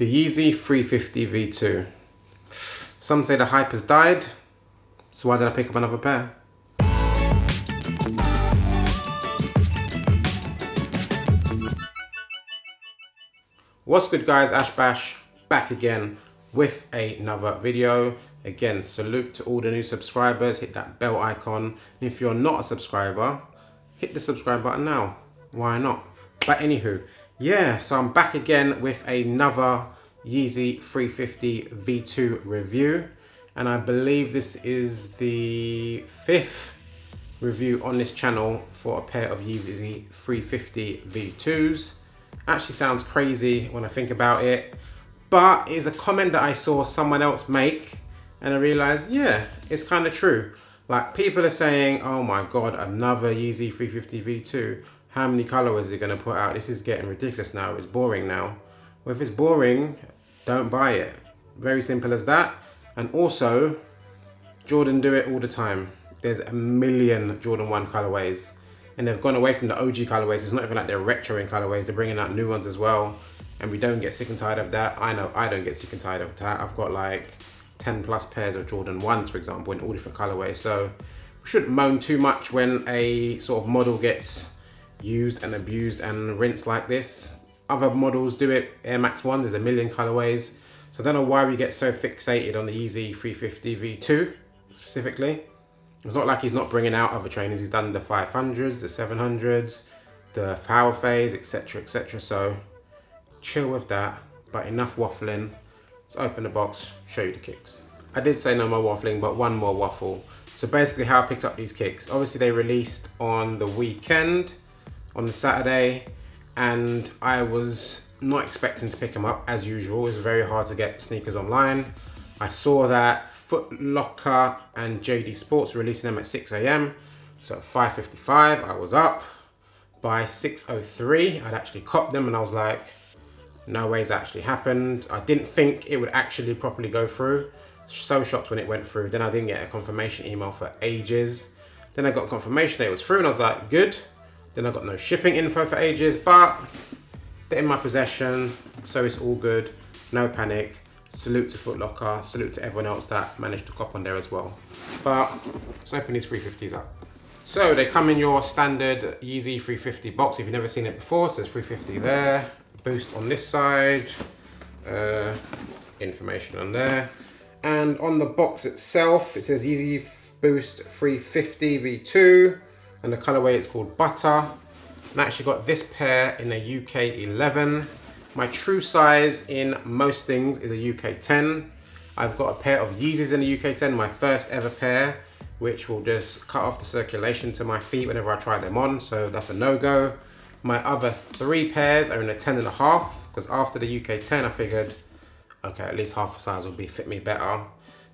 The Yeezy 350 V2. Some say the hype has died, so why did I pick up another pair? What's good guys, Ash Bash back again with another video. Again, salute to all the new subscribers, hit that bell icon. And if you're not a subscriber, hit the subscribe button now, why not? But anywho, yeah, so I'm back again with another Yeezy 350 V2 review. And I believe this is the 5th review on this channel for a pair of Yeezy 350 V2s. Actually sounds crazy when I think about it, but it's a comment that I saw someone else make and I realized, yeah, it's kind of true. Like, people are saying, oh my god, another Yeezy 350 V2. How many colorways are they going to put out? This is getting ridiculous now. It's boring now. Well, if it's boring, don't buy it. Very simple as that. And also, Jordan do it all the time. There's a million Jordan 1 colorways. And they've gone away from the OG colorways. It's not even like they're retroing colorways. They're bringing out new ones as well. And we don't get sick and tired of that. I know I don't get sick and tired of that. I've got like 10 plus pairs of Jordan 1s, for example, in all different colorways. So we shouldn't moan too much when a sort of model gets used and abused and rinsed like this. Other models do it. Air Max 1, there's a million colorways. So I don't know why we get so fixated on the Yeezy 350 V2 specifically. It's not like he's not bringing out other trainers. He's done the 500s, the 700s, the Power Phase, etc, etc. So chill with that, but enough waffling. Let's open the box, show you the kicks. I did say no more waffling, but one more waffle. So basically how I picked up these kicks. Obviously they released on the weekend, on the Saturday, and I was not expecting to pick them up as usual. It's very hard to get sneakers online. I saw that Foot Locker and JD Sports were releasing them at 6 AM. So at 5:55, I was up. By 6:03, I'd actually copped them and I was like, no ways that actually happened. I didn't think it would actually properly go through. So shocked when it went through. Then I didn't get a confirmation email for ages. Then I got confirmation that it was through and I was like, good. Then I got no shipping info for ages, but they're in my possession, so it's all good. No panic. Salute to Foot Locker, salute to everyone else that managed to cop on there as well. But let's open these 350s up. So they come in your standard Yeezy 350 box. If you've never seen it before, so there's 350 there. Boost on this side. Information on there. And on the box itself, it says Yeezy Boost 350 V2. And the colorway is called Butter. And I actually got this pair in a UK 11. My true size in most things is a UK 10. I've got a pair of Yeezys in the UK 10, my first ever pair, which will just cut off the circulation to my feet whenever I try them on, so that's a no-go. My other 3 pairs are in a 10.5, because after the UK 10 I figured, okay, at least half a size will fit me better.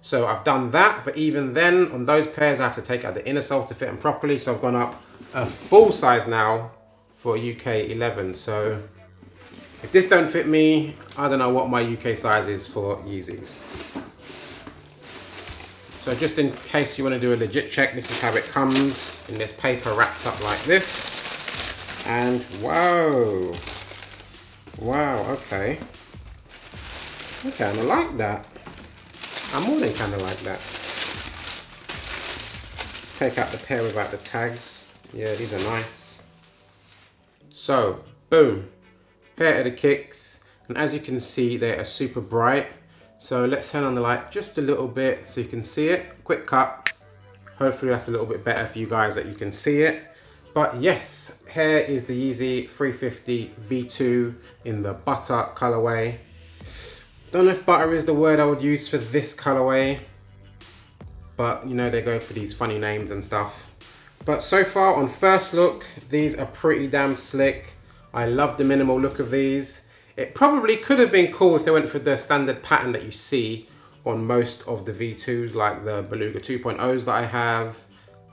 So I've done that, but even then, on those pairs I have to take out the inner sole to fit them properly, so I've gone up a full size now for a UK 11. So if this don't fit me, I don't know what my UK size is for Yeezys. So just in case you want to do a legit check, this is how it comes in this paper wrapped up like this. And whoa, wow, okay. I kind of like that. I more than kind of like that. Take out the pair without the tags. Yeah, these are nice. So, boom. Pair of the kicks. And as you can see, they are super bright. So let's turn on the light just a little bit so you can see it. Quick cut. Hopefully that's a little bit better for you guys that you can see it. But yes, here is the Yeezy 350 V2 in the Butter colorway. Don't know if butter is the word I would use for this colorway, but you know, they go for these funny names and stuff. But so far on first look, these are pretty damn slick. I love the minimal look of these. It probably could have been cool if they went for the standard pattern that you see on most of the V2s, like the Beluga 2.0s that I have,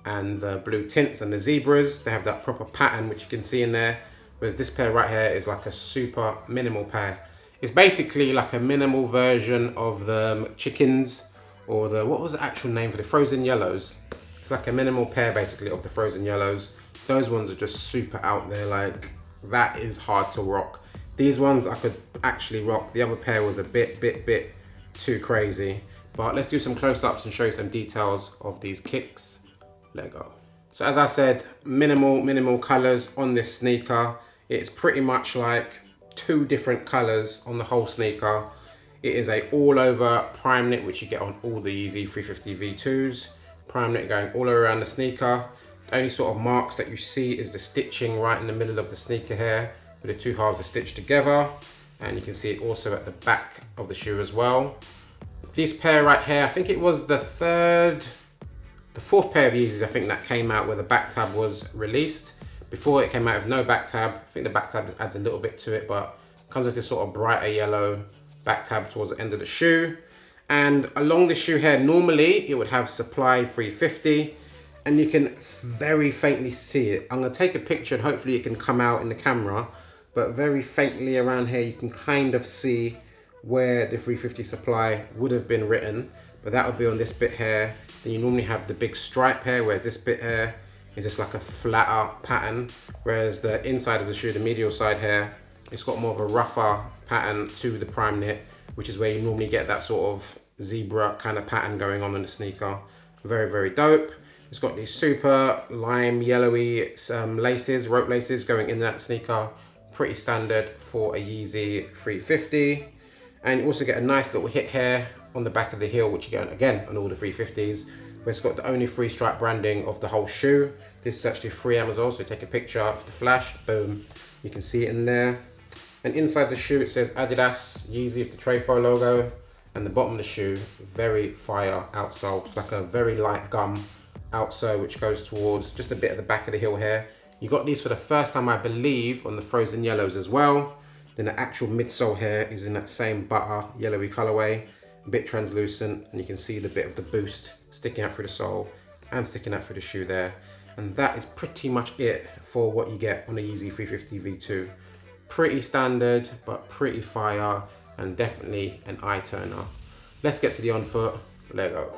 and the blue tints and the zebras. They have that proper pattern which you can see in there, whereas this pair right here is like a super minimal pair. It's basically like a minimal version of the chickens, or the, what was the actual name for the frozen yellows? It's like a minimal pair basically of the frozen yellows. Those ones are just super out there, like that is hard to rock. These ones I could actually rock. The other pair was a bit too crazy. But let's do some close-ups and show you some details of these kicks. Let go. So as I said, minimal colors on this sneaker. It's pretty much like 2 different colors on the whole sneaker. It is a all over prime knit, which you get on all the Yeezy 350 V2s. Prime knit going all around the sneaker. The only sort of marks that you see is the stitching right in the middle of the sneaker here, where the 2 halves are stitched together. And you can see it also at the back of the shoe as well. This pair right here, I think it was the 4th pair of Yeezys, I think, that came out where the back tab was released. Before it came out with no back tab. I think the back tab just adds a little bit to it, but comes with this sort of brighter yellow back tab towards the end of the shoe. And along the shoe here, normally it would have supply 350, and you can very faintly see it. I'm gonna take a picture and hopefully it can come out in the camera, but very faintly around here you can kind of see where the 350 supply would have been written, but that would be on this bit here. Then you normally have the big stripe here, whereas this bit here is just like a flatter pattern, whereas the inside of the shoe, the medial side here, it's got more of a rougher pattern to the prime knit, which is where you normally get that sort of zebra kind of pattern going on in the sneaker. Very dope. It's got these super lime yellowy laces, rope laces going in that sneaker. Pretty standard for a Yeezy 350. And you also get a nice little hit here on the back of the heel, which you get again on all the 350s, where it's got the only 3-stripe branding of the whole shoe. This is actually free Amazon, so take a picture of the flash, boom, you can see it in there. And inside the shoe it says adidas Yeezy with the Trefo logo, and the bottom of the shoe, very fire outsole. It's like a very light gum outsole, which goes towards just a bit of the back of the heel here. You got these for the first time, I believe, on the frozen yellows as well. Then the actual midsole here is in that same butter yellowy colorway, a bit translucent, and you can see the bit of the boost sticking out through the sole and sticking out through the shoe there. And that is pretty much it for what you get on a Yeezy 350 V2. Pretty standard, but pretty fire, and definitely an eye turner. Let's get to the on foot. Let go.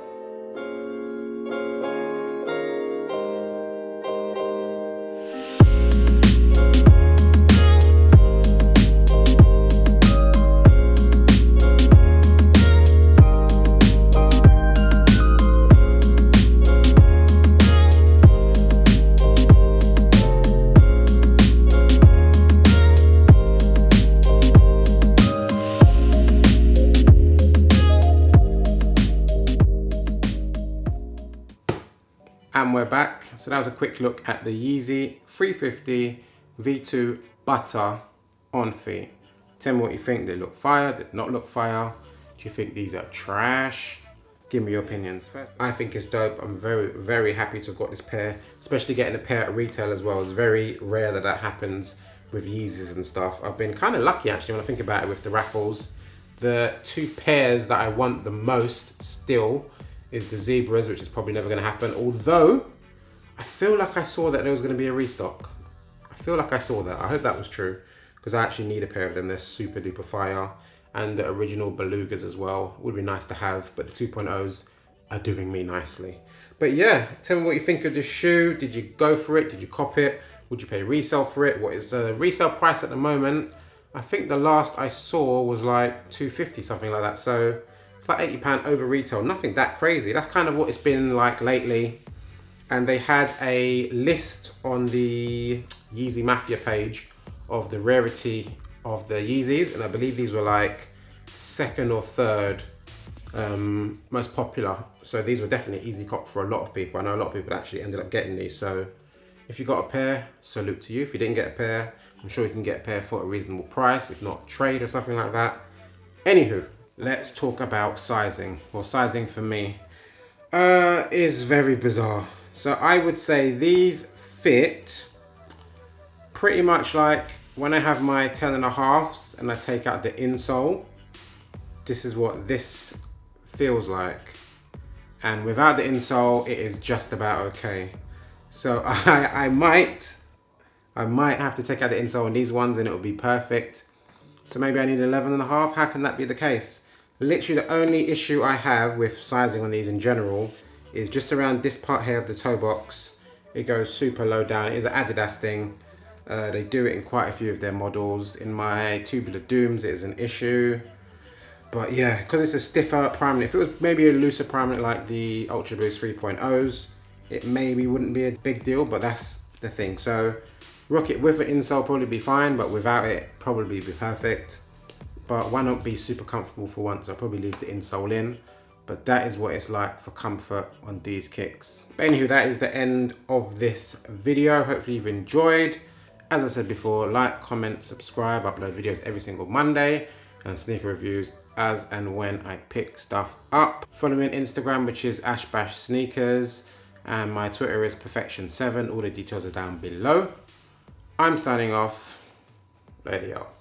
And we're back. So that was a quick look at the Yeezy 350 V2 Butter on feet. Tell me what you think. They look fire, did not look fire? Do you think these are trash? Give me your opinions. I think it's dope. I'm very happy to have got this pair, especially getting a pair at retail as well. It's very rare that that happens with Yeezys and stuff. I've been kind of lucky actually when I think about it with the raffles. The 2 pairs that I want the most still is the zebras, which is probably never going to happen, although I feel like I saw that there was going to be a restock. I feel like I saw that. I hope that was true, because I actually need a pair of them. They're super duper fire, and the original belugas as well would be nice to have, but the 2.0s are doing me nicely. But yeah, tell me what you think of this shoe. Did you go for it? Did you cop it? Would you pay resale for it? What is the resale price at the moment? I think the last I saw was like $250, something like that. So it's like £80 over retail, nothing that crazy. That's kind of what it's been like lately. And they had a list on the Yeezy Mafia page of the rarity of the Yeezys, and I believe these were like 2nd or 3rd most popular. So these were definitely easy cop for a lot of people. I know a lot of people actually ended up getting these. So if you got a pair, salute to you. If you didn't get a pair, I'm sure you can get a pair for a reasonable price, if not trade or something like that. Anywho, let's talk about sizing. Well, sizing for me is very bizarre. So I would say these fit pretty much like when I have my 10.5s and I take out the insole. This is what this feels like. And without the insole, it is just about okay. So I might have to take out the insole on these ones and it will be perfect. So maybe I need 11.5. How can that be the case? Literally the only issue I have with sizing on these in general is just around this part here of the toe box. It goes super low down. It is an Adidas thing. They do it in quite a few of their models. In my Tubular Dooms it is an issue. But yeah, because it's a stiffer priming, if it was maybe a looser priming like the Ultra Boost 3.0s, it maybe wouldn't be a big deal, but that's the thing. So rock it with an insole, probably be fine, but without it, probably be perfect. But why not be super comfortable for once? I'll probably leave the insole in. But that is what it's like for comfort on these kicks. But anywho, that is the end of this video. Hopefully you've enjoyed. As I said before, like, comment, subscribe. I upload videos every single Monday and sneaker reviews as and when I pick stuff up. Follow me on Instagram, which is @ashbashsneakers, and my Twitter is perfection7. All the details are down below. I'm signing off. Radio.